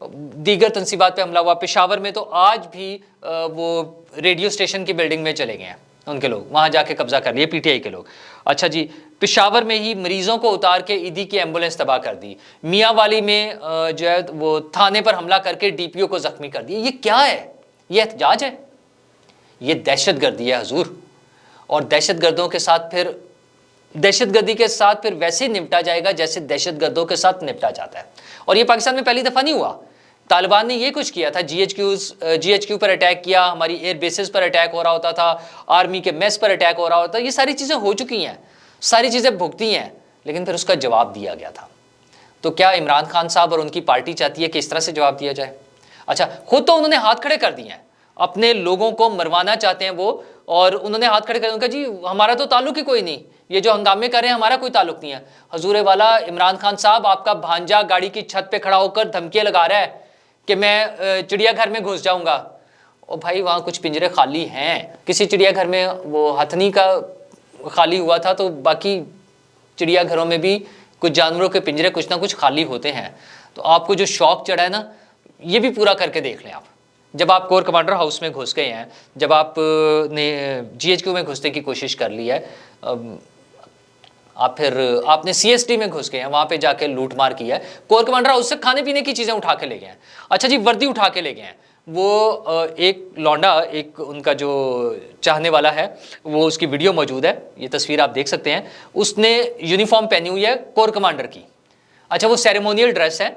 دیگر تنصیبات پہ حملہ ہوا. پشاور میں تو آج بھی وہ ریڈیو اسٹیشن کی بلڈنگ میں چلے گئے ہیں ان کے لوگ, وہاں جا کے قبضہ کر لیے پی ٹی آئی کے لوگ. اچھا جی, پشاور میں ہی مریضوں کو اتار کے ایدی کی ایمبولینس تباہ کر دی. میاں والی میں جو ہے وہ تھانے پر حملہ کر کے ڈی پی او کو زخمی کر دیا. یہ کیا ہے؟ یہ احتجاج ہے؟ یہ دہشت گردی ہے حضور. اور دہشت گردوں کے ساتھ پھر دہشت گردی کے ساتھ پھر ویسے نمٹا جائے گا جیسے دہشت گردوں کے ساتھ نمٹا جاتا ہے. اور یہ پاکستان میں پہلی دفعہ نہیں ہوا. طالبان نے یہ کچھ کیا تھا, جی ایچ کیو پر اٹیک کیا, ہماری ایئر بیسز پر اٹیک ہو رہا ہوتا تھا, آرمی کے میس پر اٹیک ہو رہا ہوتا. یہ ساری چیزیں ہو چکی ہیں, ساری چیزیں بھگتی ہیں, لیکن پھر اس کا جواب دیا گیا تھا. تو کیا عمران خان صاحب اور ان کی پارٹی چاہتی ہے کہ اس طرح سے جواب دیا جائے؟ اچھا, خود تو انہوں نے ہاتھ کھڑے کر دیے ہیں, اپنے لوگوں کو مروانا چاہتے ہیں وہ, اور انہوں نے ہاتھ کھڑے کر دیا جی ہمارا تو تعلق ہی کوئی نہیں, یہ جو ہنگامے کر رہے ہیں ہمارا کوئی تعلق نہیں ہے. حضور والا عمران خان صاحب, آپ کا بھانجا گاڑی کی چھت پہ کھڑا ہو کر دھمکیاں لگا رہا ہے کہ میں چڑیا گھر میں گھس جاؤں گا. اور بھائی وہاں کچھ پنجرے خالی ہیں, کسی چڑیا گھر میں وہ ہتھنی کا خالی ہوا تھا, تو باقی چڑیا گھروں میں بھی کچھ جانوروں کے پنجرے کچھ نہ کچھ خالی ہوتے ہیں. تو آپ کو جو شوق چڑھا ہے نا, یہ بھی پورا کر کے دیکھ لیں آپ. جب آپ کور کمانڈر ہاؤس میں گھس گئے ہیں, جب آپ نے جی ایچ کیو میں گھسنے کی کوشش کر لی ہے, آپ نے سی ایس ٹی میں گھس گئے ہیں, وہاں پہ جا کے لوٹ مار کی ہے, کور کمانڈر ہاؤس سے کھانے پینے کی چیزیں اٹھا کے لے گئے ہیں. اچھا جی, وردی اٹھا کے لے گئے ہیں. وہ ایک لونڈا, ایک ان کا جو چاہنے والا ہے, وہ اس کی ویڈیو موجود ہے, یہ تصویر آپ دیکھ سکتے ہیں, اس نے یونیفارم پہنی ہوئی ہے کور کمانڈر کی. اچھا, وہ سیریمونیل ڈریس ہے,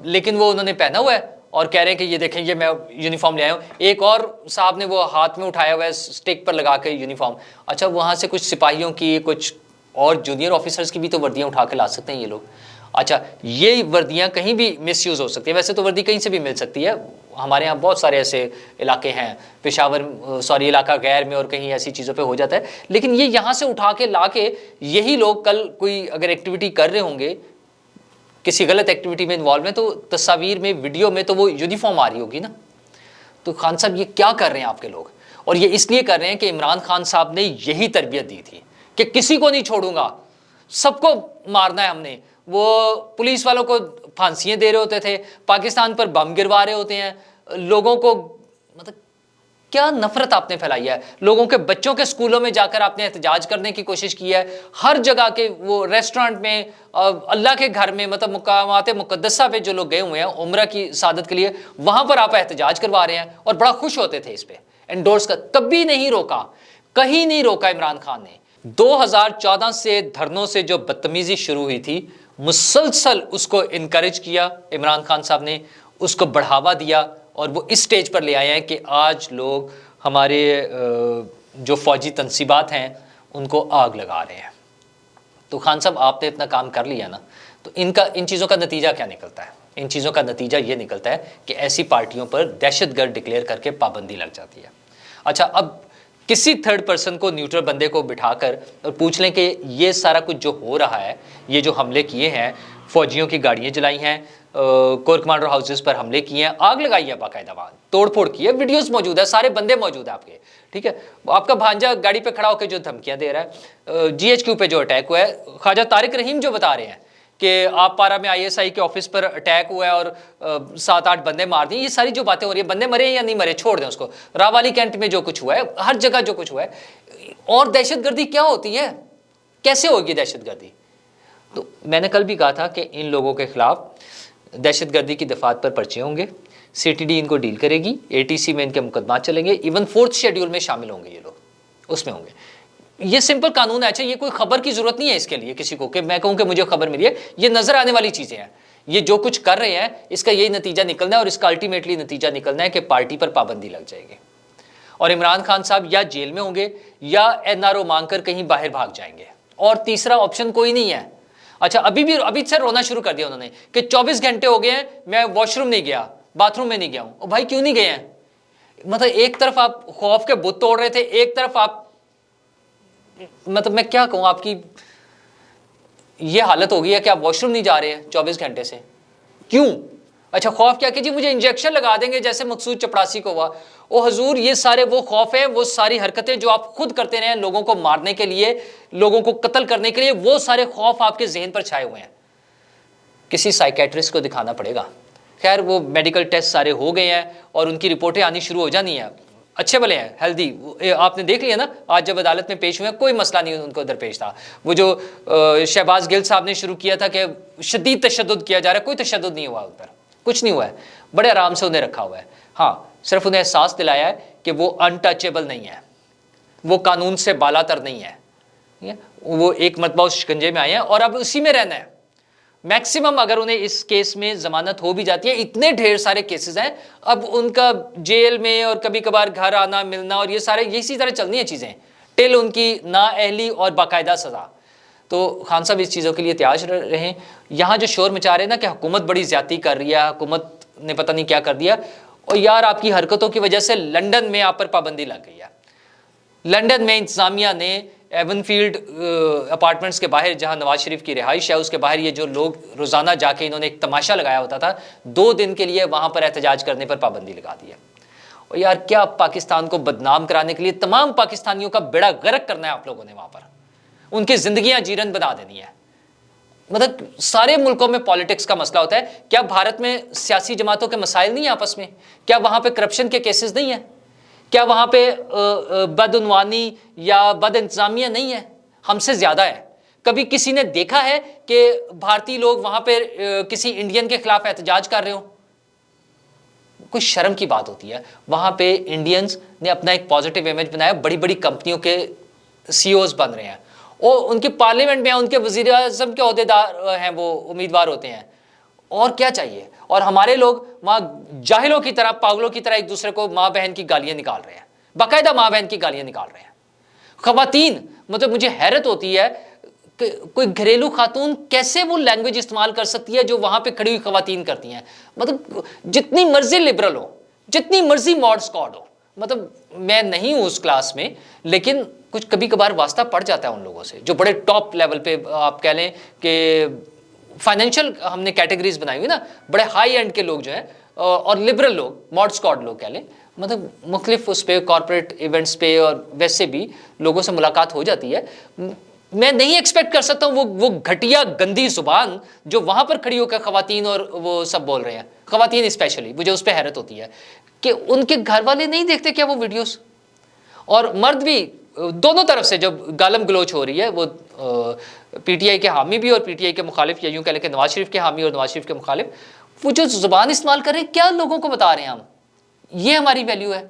لیکن وہ انہوں نے پہنا ہوا ہے اور کہہ رہے ہیں کہ یہ دیکھیں یہ میں یونیفارم لے آیا ہوں. ایک اور صاحب نے وہ ہاتھ میں اٹھایا ہوا ہے اسٹیک پر لگا کے یونیفارم. اچھا, وہاں سے کچھ سپاہیوں کی, کچھ اور جونیئر آفیسرز کی بھی تو وردیاں اٹھا کے لا سکتے ہیں یہ لوگ. اچھا, یہ وردیاں کہیں بھی مس یوز ہو سکتی ہیں. ویسے تو وردی کہیں سے بھی مل سکتی ہے, ہمارے یہاں بہت سارے ایسے علاقے ہیں, پشاور علاقہ غیر میں اور کہیں ایسی چیزوں پہ ہو جاتا ہے, لیکن یہ یہاں سے اٹھا کے لا کے یہی لوگ کل کوئی اگر ایکٹیویٹی کر رہے ہوں گے, کسی غلط ایکٹیویٹی میں انوالو ہیں, تو تصاویر میں, ویڈیو میں تو وہ یونیفارم آ رہی ہوگی نا. تو خان صاحب یہ کیا کر رہے ہیں آپ کے لوگ؟ اور یہ اس لیے کر رہے ہیں کہ عمران خان صاحب نے یہی تربیت دی تھی کہ کسی کو نہیں چھوڑوں گا, سب کو مارنا ہے ہم نے. وہ پولیس والوں کو پھانسیاں دے رہے ہوتے تھے, پاکستان پر بم گروا رہے ہوتے ہیں, لوگوں کو, مطلب کیا نفرت آپ نے پھیلائی ہے. لوگوں کے بچوں کے سکولوں میں جا کر آپ نے احتجاج کرنے کی کوشش کی ہے, ہر جگہ کے وہ ریسٹورنٹ میں, اللہ کے گھر میں, مطلب مقامات مقدسہ پہ جو لوگ گئے ہوئے ہیں عمرہ کی سعادت کے لیے, وہاں پر آپ احتجاج کروا رہے ہیں اور بڑا خوش ہوتے تھے اس پہ انڈورس کر. کبھی نہیں روکا, کہیں نہیں روکا عمران خان نے. 2014 سے دھرنوں سے جو بدتمیزی شروع ہوئی تھی, مسلسل اس کو انکریج کیا عمران خان صاحب نے, اس کو بڑھاوا دیا, اور وہ اس سٹیج پر لے آئے ہیں کہ آج لوگ ہمارے جو فوجی تنصیبات ہیں ان کو آگ لگا رہے ہیں. تو خان صاحب آپ نے اتنا کام کر لیا نا, تو ان چیزوں کا نتیجہ کیا نکلتا ہے؟ ان چیزوں کا نتیجہ یہ نکلتا ہے کہ ایسی پارٹیوں پر دہشت گرد ڈکلیئر کر کے پابندی لگ جاتی ہے. اچھا, اب کسی تھرڈ پرسن کو, نیوٹرل بندے کو بٹھا کر اور پوچھ لیں کہ یہ سارا کچھ جو ہو رہا ہے, یہ جو حملے کیے ہیں, فوجیوں کی گاڑیاں جلائی ہیں, کور کمانڈر ہاؤسز پر حملے کیے ہیں, آگ لگائی ہے, باقاعدہ توڑ پھوڑ کی ہے, ویڈیوز موجود ہے, سارے بندے موجود ہیں آپ کے, ٹھیک ہے. آپ کا بھانجا گاڑی پہ کھڑا ہو کے جو دھمکیاں دے رہا ہے, جی ایچ کیو پہ جو اٹیک ہوا ہے, خواجہ طارق رحیم جو بتا رہے ہیں کہ آپ پارا میں ISI کے آفس پر اٹیک ہوا ہے اور 7-8 بندے مار دیے, یہ ساری جو باتیں ہو رہی ہیں, بندے مرے یا نہیں مرے چھوڑ دیں اس کو. راوالی کینٹ میں جو کچھ ہوا ہے, ہر جگہ جو کچھ ہوا ہے, اور دہشت گردی کیا ہوتی ہے, کیسے ہوگی دہشت گردی؟ تو میں نے کل بھی کہا تھا کہ ان لوگوں کے خلاف دہشت گردی کی دفعات پر پرچے ہوں گے, CTD ان کو ڈیل کرے گی, ATC میں ان کے مقدمات چلیں گے, ایون 4th شیڈیول میں شامل ہوں گے یہ لوگ, اس میں ہوں گے. یہ سمپل قانون ہے. اچھا, یہ کوئی خبر کی ضرورت نہیں ہے اس کے لیے کسی کو کہ میں کہوں کہ مجھے خبر ملی ہے, یہ نظر آنے والی چیزیں ہیں. یہ جو کچھ کر رہے ہیں اس کا یہی نتیجہ نکلنا ہے, اور اس کا الٹیمیٹلی نتیجہ نکلنا ہے کہ پارٹی پر پابندی لگ جائے گی, اور عمران خان صاحب یا جیل میں ہوں گے یا NRO مانگ کر کہیں باہر بھاگ جائیں گے, اور تیسرا آپشن کوئی نہیں ہے. اچھا, ابھی سے رونا شروع کر دیا انہوں نے کہ 24 گھنٹے ہو گئے ہیں, میں واش روم نہیں گیا, باتھ روم میں نہیں گیا ہوں. اور بھائی کیوں نہیں گئے ہیں؟ مطلب ایک طرف آپ خوف کے بت توڑ رہے تھے, ایک طرف آپ, مطلب میں کیا کہوں, آپ کی یہ حالت ہو گئی ہے کہ آپ واش روم نہیں جا رہے ہیں 24 گھنٹے سے. کیوں؟ اچھا, خوف کیا کہ جی مجھے انجیکشن لگا دیں گے جیسے مقصود چپڑاسی کو ہوا. او حضور, یہ سارے وہ خوف ہیں, وہ ساری حرکتیں جو آپ خود کرتے رہے ہیں لوگوں کو مارنے کے لیے, لوگوں کو قتل کرنے کے لیے, وہ سارے خوف آپ کے ذہن پر چھائے ہوئے ہیں. کسی سائیکیٹرسٹ کو دکھانا پڑے گا, خیر وہ میڈیکل ٹیسٹ سارے ہو گئے ہیں اور ان کی رپورٹیں آنی شروع ہو جانی ہیں، اچھے بھلے ہیں، ہیلدی، آپ نے دیکھ لیا نا آج جب عدالت میں پیش ہوئے ہیں، کوئی مسئلہ نہیں ان کو درپیش تھا۔ وہ جو شہباز گل صاحب نے شروع کیا تھا کہ شدید تشدد کیا جا رہا ہے، کوئی تشدد نہیں ہوا ان پر، کچھ نہیں ہوا ہے، بڑے آرام سے انہیں رکھا ہوا ہے۔ ہاں صرف انہیں احساس دلایا ہے کہ وہ انٹچیبل نہیں ہے، وہ قانون سے بالا تر نہیں ہے، وہ ایک مرتبہ اس شکنجے میں آئے ہیں اور اب اسی میں رہنا ہے۔ میکسیمم اگر انہیں اس کیس میں ضمانت ہو بھی جاتی ہے، اتنے ڈھیر سارے کیسز ہیں، اب ان کا جیل میں اور کبھی کبھار گھر آنا ملنا اور یہ سارے اسی طرح چلنی ہیں چیزیں ٹل ان کی نااہلی اور باقاعدہ سزا۔ تو خان صاحب اس چیزوں کے لیے تیاج رہیں۔ یہاں جو شور مچا رہے ہیں نا کہ حکومت بڑی زیادتی کر رہی ہے، حکومت نے پتہ نہیں کیا کر دیا، اور یار آپ کی حرکتوں کی وجہ سے لنڈن میں آپ پر پابندی لگ گئی ہے۔ لنڈن میں انتظامیہ نے ایون فیلڈ اپارٹمنٹس کے باہر جہاں نواز شریف کی رہائش ہے اس کے باہر یہ جو لوگ روزانہ جا کے انہوں نے ایک تماشا لگایا ہوتا تھا، 2 دن کے لیے وہاں پر احتجاج کرنے پر پابندی لگا دی ہے۔ اور یار کیا پاکستان کو بدنام کرانے کے لیے تمام پاکستانیوں کا بیڑا غرق کرنا ہے آپ لوگوں نے، وہاں پر ان کی زندگیاں جیرن بنا دینی ہے۔ مطلب سارے ملکوں میں پالیٹکس کا مسئلہ ہوتا ہے، کیا بھارت میں سیاسی جماعتوں کے مسائل نہیں ہیں آپس میں؟ کیا وہاں پہ کرپشن کے کیسز نہیں ہیں؟ کیا وہاں پہ بدعنوانی یا بد انتظامیہ نہیں ہے؟ ہم سے زیادہ ہے۔ کبھی کسی نے دیکھا ہے کہ بھارتی لوگ وہاں پہ کسی انڈین کے خلاف احتجاج کر رہے ہوں؟ کچھ شرم کی بات ہوتی ہے۔ وہاں پہ انڈینز نے اپنا ایک پازیٹیو امیج بنایا، بڑی بڑی کمپنیوں کے سی اوز بن رہے ہیں، اور ان کے پارلیمنٹ میں ان کے وزیر اعظم کے عہدیدار ہیں، وہ امیدوار ہوتے ہیں، اور کیا چاہیے؟ اور ہمارے لوگ وہاں جاہلوں کی طرح، پاگلوں کی طرح ایک دوسرے کو ماں بہن کی گالیاں نکال رہے ہیں، باقاعدہ ماں بہن کی گالیاں نکال رہے ہیں۔ خواتین، مطلب مجھے حیرت ہوتی ہے کہ کوئی گھریلو خاتون کیسے وہ لینگویج استعمال کر سکتی ہے جو وہاں پہ کھڑی ہوئی خواتین کرتی ہیں۔ مطلب جتنی مرضی لبرل ہو، جتنی مرضی ماڈ اسکواڈ ہو، مطلب میں نہیں ہوں اس کلاس میں، لیکن کچھ کبھی کبھار واسطہ پڑ جاتا ہے ان لوگوں سے جو بڑے ٹاپ لیول پہ، آپ کہہ لیں کہ فائنینشیل ہم نے کیٹیگریز بنائی ہوئی نا، بڑے ہائی اینڈ کے لوگ جو ہیں، اور لبرل لوگ، ماڈ اسکواڈ لوگ کہہ لیں، مطلب مختلف اس پہ کارپوریٹ ایونٹس پہ اور ویسے بھی لوگوں سے ملاقات ہو جاتی ہے۔ میں نہیں ایکسپیکٹ کر سکتا ہوں وہ گھٹیا گندی زبان جو وہاں پر کھڑی ہو کر خواتین اور وہ سب بول رہے ہیں، خواتین اسپیشلی، مجھے اس پہ حیرت ہوتی ہے کہ ان کے گھر والے نہیں دیکھتے کیا وہ ویڈیوز؟ اور مرد بھی دونوں طرف سے جب گالم گلوچ ہو رہی ہے، وہ پی ٹی آئی کے حامی بھی اور پی ٹی آئی کے مخالف، یا یوں کہہ لیں کہ نواز شریف کے حامی اور نواز شریف کے مخالف، وہ جو زبان استعمال کر رہے ہیں کیا لوگوں کو بتا رہے ہیں ہم؟ یہ ہماری ویلیو ہے۔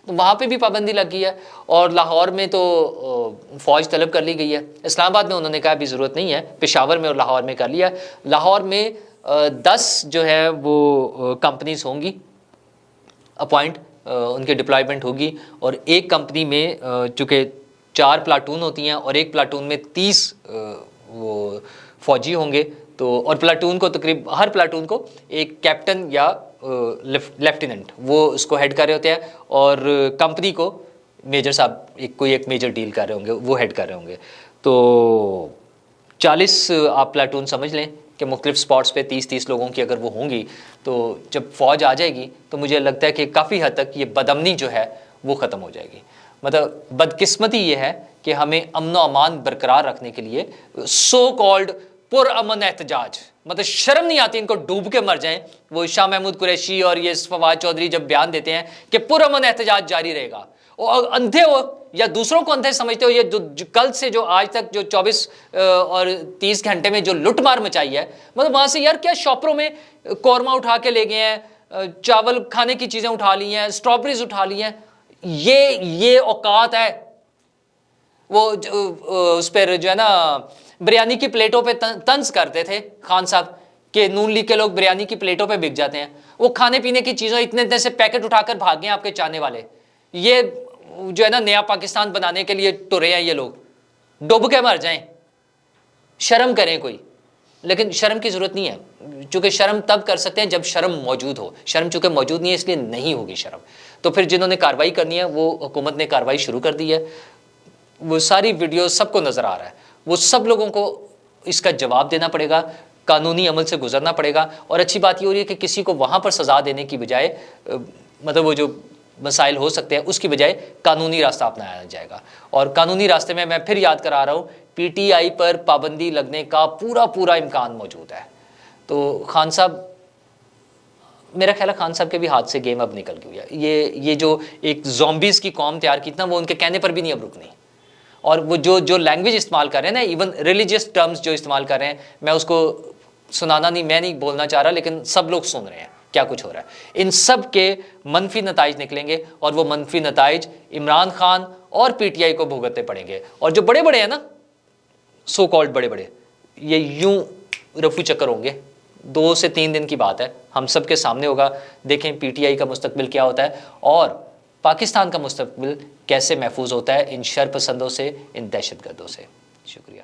تو وہاں پہ بھی پابندی لگ گئی ہے، اور لاہور میں تو فوج طلب کر لی گئی ہے۔ اسلام آباد میں انہوں نے کہا ابھی ضرورت نہیں ہے، پشاور میں اور لاہور میں کر لیا۔ لاہور میں 10 جو ہے وہ کمپنیز ہوں گی اپوائنٹ، ان کے ڈپلائمنٹ ہوگی، اور ایک کمپنی میں چونکہ 4 پلاٹون ہوتی ہیں اور ایک پلاٹون میں 30 وہ فوجی ہوں گے، تو اور پلاٹون کو تقریباً ہر پلاٹون کو ایک کیپٹن یا لیفٹیننٹ وہ اس کو ہیڈ کر رہے ہوتے ہیں، اور کمپنی کو میجر صاحب کوئی ایک میجر ڈیل کر رہے ہوں گے، وہ ہیڈ کر رہے ہوں گے۔ تو 40 آپ پلاٹون سمجھ لیں کہ مختلف سپاٹس پہ 30 لوگوں کی اگر وہ ہوں گی، تو جب فوج آ جائے گی تو مجھے لگتا ہے کہ کافی حد تک یہ بدامنی جو ہے وہ ختم ہو جائے گی۔ مطلب بدقسمتی یہ ہے کہ ہمیں امن و امان برقرار رکھنے کے لیے سو کالڈ پر امن احتجاج، مطلب شرم نہیں آتی ان کو، ڈوب کے مر جائیں۔ وہ شاہ محمود قریشی اور یہ فواد چودھری جب بیان دیتے ہیں کہ پر امن احتجاج جاری رہے گا، اور اندھے ہو یا دوسروں کو اندھے سمجھتے ہو، یہ جو کل سے جو آج تک جو 24 اور 30 گھنٹے میں جو لٹ مار مچائی ہے، مطلب وہاں سے یار کیا شاپروں میں قورمہ اٹھا کے لے گئے ہیں، چاول کھانے کی چیزیں اٹھا لی ہیں، اسٹرابریز اٹھا لی ہیں، یہ اوقات ہے۔ وہ اس پر جو ہے نا بریانی کی پلیٹوں پہ طنز کرتے تھے خان صاحب کہ نون لیگ کے لوگ بریانی کی پلیٹوں پہ بک جاتے ہیں، وہ کھانے پینے کی چیزوں اتنے سے پیکٹ اٹھا کر بھاگ گئے آپ کے چاہنے والے، یہ جو ہے نا نیا پاکستان بنانے کے لیے ٹرے ہیں یہ لوگ، ڈوب کے مر جائیں، شرم کریں کوئی۔ لیکن شرم کی ضرورت نہیں ہے، چونکہ شرم تب کر سکتے ہیں جب شرم موجود ہو، شرم چونکہ موجود نہیں ہے اس لیے نہیں ہوگی شرم۔ تو پھر جنہوں نے کارروائی کرنی ہے وہ حکومت نے کارروائی شروع کر دی ہے، وہ ساری ویڈیو سب کو نظر آ رہا ہے، وہ سب لوگوں کو اس کا جواب دینا پڑے گا، قانونی عمل سے گزرنا پڑے گا۔ اور اچھی بات یہ ہو رہی ہے کہ کسی کو وہاں پر سزا دینے کی بجائے، مطلب وہ جو مسائل ہو سکتے ہیں اس کی بجائے قانونی راستہ اپنایا جائے گا۔ اور قانونی راستے میں پھر یاد کرا رہا ہوں، پی ٹی آئی پر پابندی لگنے کا پورا امکان موجود ہے۔ تو خان صاحب میرا خیال ہے خان صاحب کے بھی ہاتھ سے گیم اب نکل گئی ہے. یہ جو ایک زومبیز کی قوم تیار کی تھی نا، وہ ان کے کہنے پر بھی نہیں اب رکنی. اور وہ جو لینگویج استعمال کر رہے ہیں نا، ایون ریلیجیس ٹرمز جو استعمال کر رہے ہیں، میں اس کو سنانا نہیں، میں نہیں بولنا چاہ رہا، لیکن سب لوگ سن رہے ہیں کیا کچھ ہو رہا ہے. ان سب کے منفی نتائج نکلیں گے، اور وہ منفی نتائج عمران خان اور پی ٹی آئی کو بھگتنے پڑیں گے. اور جو بڑے بڑے ہیں نا، سو کالڈ بڑے بڑے، یہ یوں رفو چکر ہوں گے. 2 سے 3 دن کی بات ہے، ہم سب کے سامنے ہوگا. دیکھیں پی ٹی آئی کا مستقبل کیا ہوتا ہے، اور پاکستان کا مستقبل کیسے محفوظ ہوتا ہے ان شر پسندوں سے، ان دہشت گردوں سے. شکریہ.